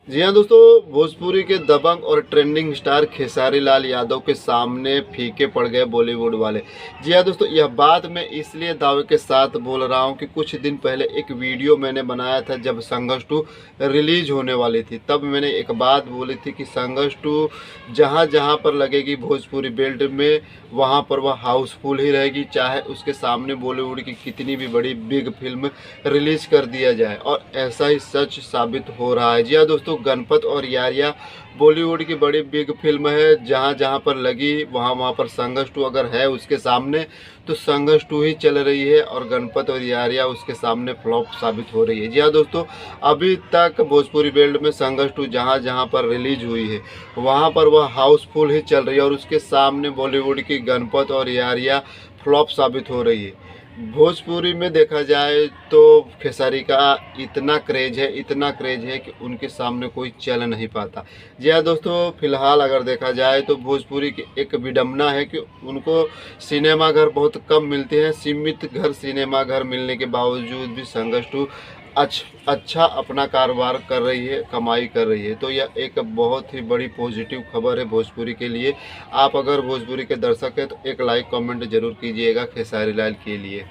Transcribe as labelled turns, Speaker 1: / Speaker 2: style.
Speaker 1: जी हाँ दोस्तों, भोजपुरी के दबंग और ट्रेंडिंग स्टार खेसारी लाल यादव के सामने फीके पड़ गए बॉलीवुड वाले। जी हाँ दोस्तों, यह बात मैं इसलिए दावे के साथ बोल रहा हूँ कि कुछ दिन पहले एक वीडियो मैंने बनाया था जब संघर्ष 2 रिलीज होने वाली थी। तब मैंने एक बात बोली थी कि संघर्ष 2 जहाँ जहाँ पर लगेगी भोजपुरी बेल्ट में, वहाँ पर वह हाउसफुल ही रहेगी, चाहे उसके सामने बॉलीवुड की कितनी भी बड़ी बिग फिल्म रिलीज कर दिया जाए। और ऐसा ही सच साबित हो रहा है। जी हाँ दोस्तों, गणपत और यारिया बॉलीवुड की बड़ी बिग फिल्म है। जहाँ जहाँ पर लगी वहाँ वहाँ पर संघर्ष 2 अगर है उसके सामने तो संघर्ष 2 ही चल रही है, और गणपत और यारिया उसके सामने फ्लॉप साबित हो रही है। जी हाँ दोस्तों, अभी तक भोजपुरी बेल्ट में संघर्ष 2 जहाँ जहाँ पर रिलीज हुई है वहाँ पर वह हाउसफुल ही चल रही है, और उसके सामने बॉलीवुड की गणपत और यारिया फ्लॉप साबित हो रही है। भोजपुरी में देखा जाए तो खेसारी का इतना क्रेज है, इतना क्रेज है कि उनके सामने कोई चल नहीं पाता। जी हाँ दोस्तों, फिलहाल अगर देखा जाए तो भोजपुरी की एक विडंबना है कि उनको सिनेमा घर बहुत कम मिलते हैं। सीमित घर सिनेमा घर मिलने के बावजूद भी संघर्ष 2 अच्छा अपना कारोबार कर रही है, कमाई कर रही है। तो यह एक बहुत ही बड़ी पॉजिटिव खबर है भोजपुरी के लिए। आप अगर भोजपुरी के दर्शक हैं तो एक लाइक कमेंट जरूर कीजिएगा खेसारी लाल के लिए।